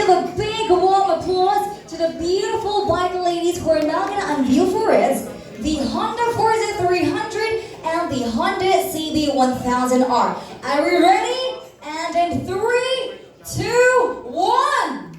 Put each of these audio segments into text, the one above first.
give a big warm applause to the beautiful bike ladies who are now going to unveil for us the Honda Forza 300 and the Honda CB1000R. Are we ready? And in 3, 2, 1.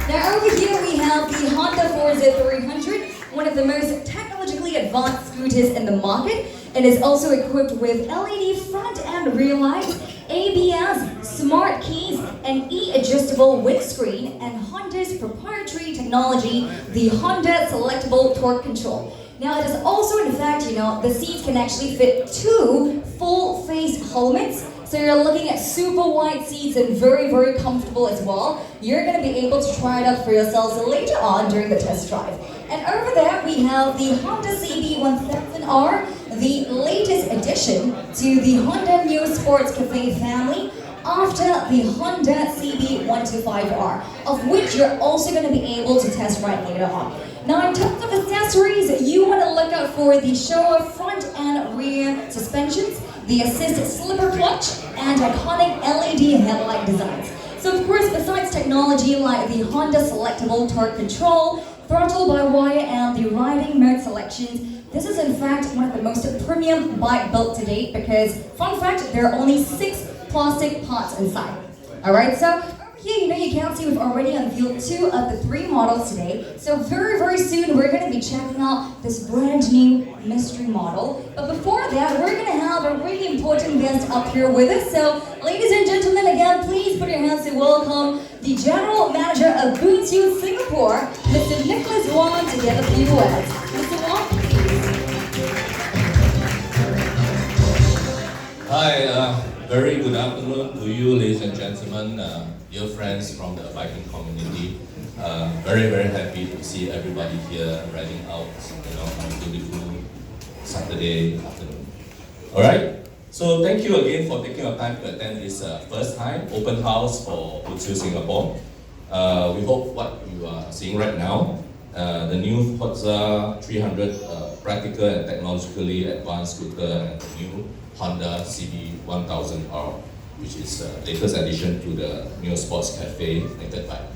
Now over here we have the Honda Forza 300, one of the most technologically advanced scooters in the market. It is also equipped with LED front and rear lights, ABS, smart keys, an E-adjustable windscreen, and Honda's proprietary technology, the Honda Selectable Torque Control. Now it is also, in fact, the seats can actually fit 2 full-face helmets. So you're looking at super wide seats and very, very comfortable as well. You're going to be able to try it out for yourselves later on during the test drive. And over there we have the Honda CB1000R, the latest addition to the Honda New Sports Cafe family after the Honda CB125R, of which you're also going to be able to test ride later on. Now in terms of accessories, you want to look out for the Showroom front and rear suspensions, the assist slipper clutch, and iconic LED headlight designs. So of course, besides technology like the Honda Selectable Torque Control, throttle by wire, and the riding mode selections, this is in fact one of the most premium bike built to date because, fun fact, there are only 6 plastic parts inside. Alright, so over here, you can see we've already unveiled 2 of the 3 models today. So very, very soon we're going to be checking out this brand new mystery model. But before that, we're going to have a really important guest up here with us. So ladies and gentlemen, again, please put your hands to welcome the General Manager of Boon Siew, Singapore, Mr. Nicholas Wong, to get a few words. Mr. Wong, please. Hi, very good afternoon to you, ladies and gentlemen, dear friends from the biking community. Very, very happy to see everybody here riding out, on a beautiful Saturday afternoon. All right. So thank you again for taking your time to attend this first time open house for Boon Siew Singapore. We hope what you are seeing right now, the new Forza 300 practical and technologically advanced scooter, and the new Honda CB1000R, which is the latest addition to the New Sports Cafe naked bike.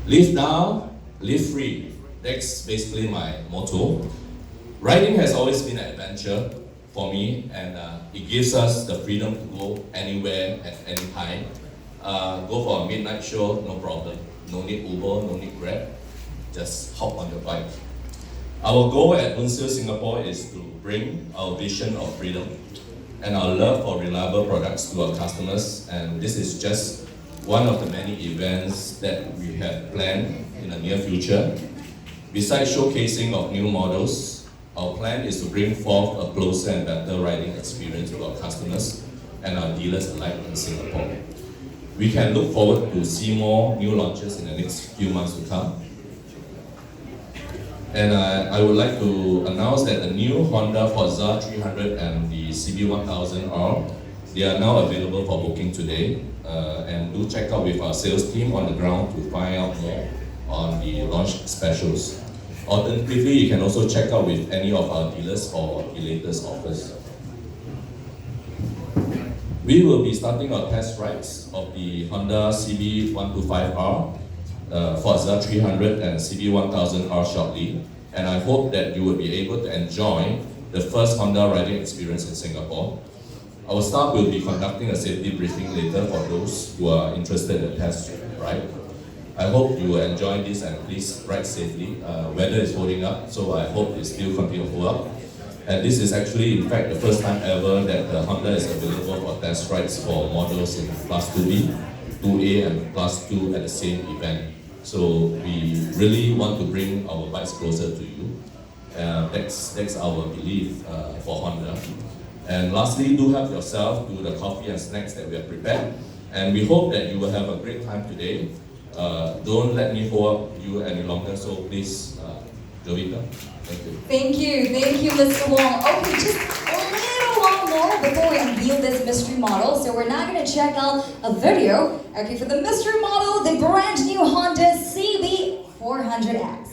Live now, live free. That's basically my motto. Riding has always been an adventure for me, and it gives us the freedom to go anywhere at any time. Go for a midnight show, no problem. No need Uber, no need Grab. Just hop on your bike. Our goal at Boon Siew Singapore is to bring our vision of freedom and our love for reliable products to our customers, and this is just one of the many events that we have planned in the near future. Besides showcasing of new models, our plan is to bring forth a closer and better riding experience to our customers and our dealers alike in Singapore. We can look forward to see more new launches in the next few months to come. And I would like to announce that the new Honda Forza 300 and the CB1000R, they are now available for booking today. And do check out with our sales team on the ground to find out more on the launch specials. Alternatively, you can also check out with any of our dealers for the latest offers. We will be starting our test rides of the Honda CB125R, Forza 300 and CB1000R shortly, and I hope that you will be able to enjoy the first Honda riding experience in Singapore. Our staff will be conducting a safety briefing later for those who are interested in the test ride. I hope you will enjoy this and please ride safely. Weather is holding up, so I hope it still continue to hold up. And this is actually, in fact, the first time ever that the Honda is available for test rides for models in Class 2B, 2A, and Class 2 at the same event. So we really want to bring our bikes closer to you. That's our belief for Honda. And lastly, do help yourself to the coffee and snacks that we have prepared. And we hope that you will have a great time today. Don't let me hold up you any longer, so please, Jovita, thank you. Thank you, Mr. Wong. Okay, just a little while more before we unveil this mystery model. So we're now going to check out a video, okay, for the mystery model, the brand new Honda CB400X.